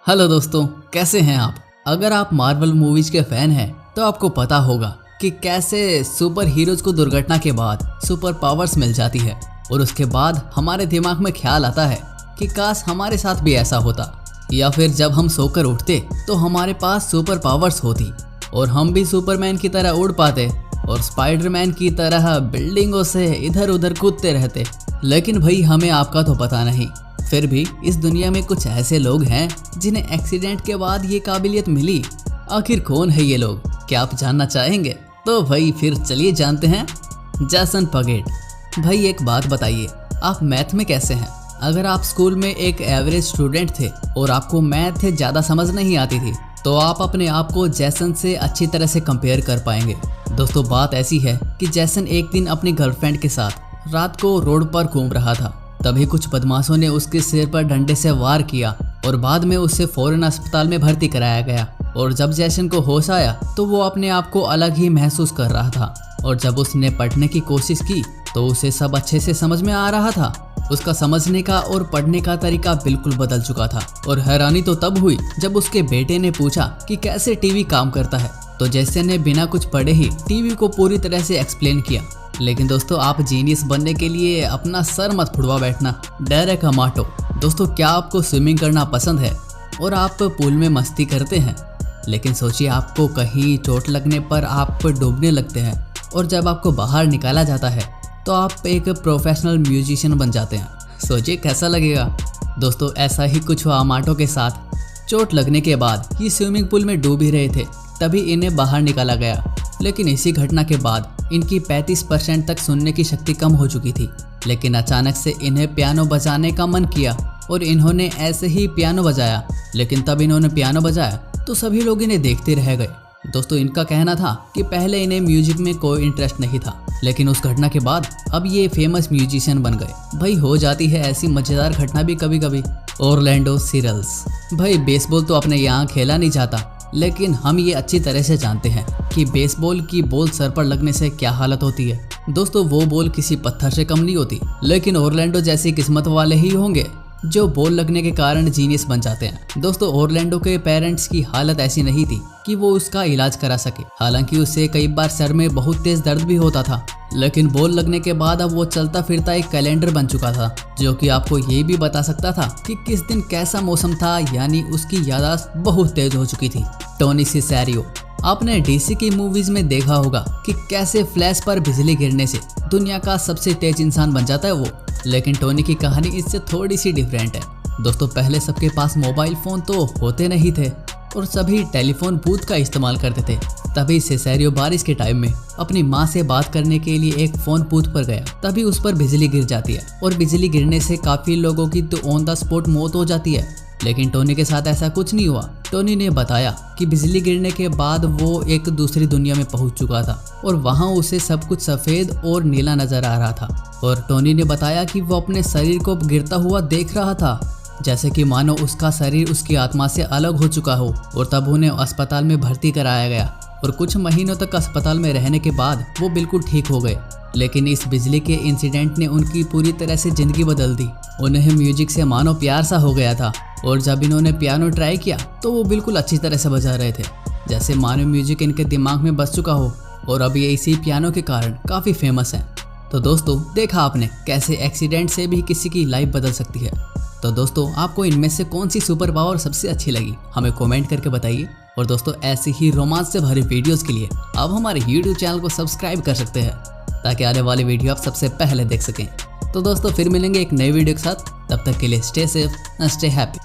Hello दोस्तों, कैसे हैं आप। अगर आप मार्वल मूवीज के फैन हैं तो आपको पता होगा कि कैसे सुपर हीरोज को दुर्घटना के बाद सुपर पावर्स मिल जाती है और उसके बाद हमारे दिमाग में ख्याल आता है कि काश हमारे साथ भी ऐसा होता, या फिर जब हम सोकर उठते तो हमारे पास सुपर पावर्स होती और हम भी सुपरमैन की तरह उड़ पाते और स्पाइडरमैन की तरह बिल्डिंगों से इधर उधर कूदते रहते। लेकिन भाई हमें आपका तो पता नहीं, फिर भी इस दुनिया में कुछ ऐसे लोग हैं जिन्हें एक्सीडेंट के बाद ये काबिलियत मिली। आखिर कौन है ये लोग, क्या आप जानना चाहेंगे? तो भाई फिर चलिए जानते हैं। जैसन पगेट। भाई एक बात बताइए, आप मैथ में कैसे हैं? अगर आप स्कूल में एक एवरेज स्टूडेंट थे और आपको मैथ ज़्यादा समझ नहीं आती थी तो आप अपने आप को जैसन से अच्छी तरह से कंपेयर कर पाएंगे। दोस्तों बात ऐसी है कि जैसन एक दिन अपनी गर्लफ्रेंड के साथ रात को रोड पर घूम रहा था, तभी कुछ बदमाशों ने उसके सिर पर डंडे से वार किया और बाद में उसे फौरन अस्पताल में भर्ती कराया गया। और जब जैसन को होश आया तो वो अपने आप को अलग ही महसूस कर रहा था और जब उसने पढ़ने की कोशिश की तो उसे सब अच्छे से समझ में आ रहा था। उसका समझने का और पढ़ने का तरीका बिल्कुल बदल चुका था और हैरानी तो तब हुई जब उसके बेटे ने पूछा कि कैसे टीवी काम करता है, तो जैसन ने बिना कुछ पढ़े ही टीवी को पूरी तरह से एक्सप्लेन किया। लेकिन दोस्तों आप जीनियस बनने के लिए अपना सर मत फुड़वा बैठना, डायरेक्ट हमाटो। दोस्तों क्या आपको स्विमिंग करना पसंद है और आप पूल में मस्ती करते हैं, लेकिन सोचिए आपको कहीं चोट लगने पर आप डूबने लगते हैं और जब आपको बाहर निकाला जाता है तो आप एक प्रोफेशनल म्यूजिशियन बन जाते हैं। सोचिए कैसा लगेगा। दोस्तों ऐसा ही कुछ हुआ अमाटो के साथ। चोट लगने के बाद ये स्विमिंग पूल में डूब ही रहे थे, तभी इन्हें बाहर निकाला गया। लेकिन इसी घटना के बाद इनकी 35% तक सुनने की शक्ति कम हो चुकी थी। लेकिन अचानक से इन्हें पियानो बजाने का मन किया और इन्होंने ऐसे ही पियानो बजाया। लेकिन तब इन्होंने पियानो बजाया तो सभी लोग इन्हें देखते रह गए। दोस्तों इनका कहना था कि पहले इन्हें म्यूजिक में कोई इंटरेस्ट नहीं था, लेकिन उस घटना के बाद अब ये फेमस म्यूजिशियन बन गए। भाई हो जाती है ऐसी मजेदार घटना भी कभी कभी। Orlando cereals. भाई बेसबॉल तो अपने यहाँ खेला नहीं जाता, लेकिन हम ये अच्छी तरह से जानते हैं कि बेसबॉल की बॉल सर पर लगने से क्या हालत होती है। दोस्तों वो बॉल किसी पत्थर से कम नहीं होती, लेकिन ऑरलैंडो जैसी किस्मत वाले ही होंगे जो बॉल लगने के कारण जीनियस बन जाते हैं। दोस्तों ऑरलैंडो के पेरेंट्स की हालत ऐसी नहीं थी कि वो उसका इलाज करा सके, हालांकि उसे कई बार सर में बहुत तेज दर्द भी होता था। लेकिन बॉल लगने के बाद अब वो चलता फिरता एक कैलेंडर बन चुका था, जो कि आपको ये भी बता सकता था कि किस दिन कैसा मौसम था, यानी उसकी याददाश्त बहुत तेज हो चुकी थी। Tony Cesario. आपने डीसी की मूवीज में देखा होगा कि कैसे फ्लैश पर बिजली गिरने से दुनिया का सबसे तेज इंसान बन जाता है वो, लेकिन टोनी की कहानी इससे थोड़ी सी डिफरेंट है। दोस्तों पहले सबके पास मोबाइल फोन तो होते नहीं थे और सभी टेलीफोन बूथ का इस्तेमाल करते थे। तभी सिसेरियो बारिश के टाइम में अपनी माँ से बात करने के लिए एक फोन बूथ पर गया, तभी उस पर बिजली गिर जाती है और बिजली गिरने से काफी लोगों की तो ऑन द स्पॉट मौत हो जाती है। लेकिन टोनी के साथ ऐसा कुछ नहीं हुआ। टोनी ने बताया कि बिजली गिरने के बाद वो एक दूसरी दुनिया में पहुंच चुका था और वहां उसे सब कुछ सफेद और नीला नजर आ रहा था। और टोनी ने बताया कि वो अपने शरीर को गिरता हुआ देख रहा था, जैसे कि मानो उसका शरीर उसकी आत्मा से अलग हो चुका हो। और तब उन्हें अस्पताल में भर्ती कराया गया और कुछ महीनों तक अस्पताल में रहने के बाद वो बिल्कुल ठीक हो गए। लेकिन इस बिजली के इंसिडेंट ने उनकी पूरी तरह से जिंदगी बदल दी। उन्हें म्यूजिक से मानो प्यार सा हो गया था और जब इन्होंने पियानो ट्राई किया तो वो बिल्कुल अच्छी तरह से बजा रहे थे, जैसे मानो म्यूजिक इनके दिमाग में बस चुका हो। और अब ये इसी पियानो के कारण काफ़ी फेमस हैं। तो दोस्तों देखा आपने कैसे एक्सीडेंट से भी किसी की लाइफ बदल सकती है। तो दोस्तों आपको इनमें से कौन सी सुपर पावर सबसे अच्छी लगी, हमें कमेंट करके बताइए। और दोस्तों ऐसी ही रोमांच से भरे वीडियोस के लिए आप हमारे YouTube चैनल को सब्सक्राइब कर सकते हैं, ताकि आने वाली वीडियो आप सबसे पहले देख सकें। तो दोस्तों फिर मिलेंगे एक नई वीडियो के साथ, तब तक के लिए stay safe and stay happy.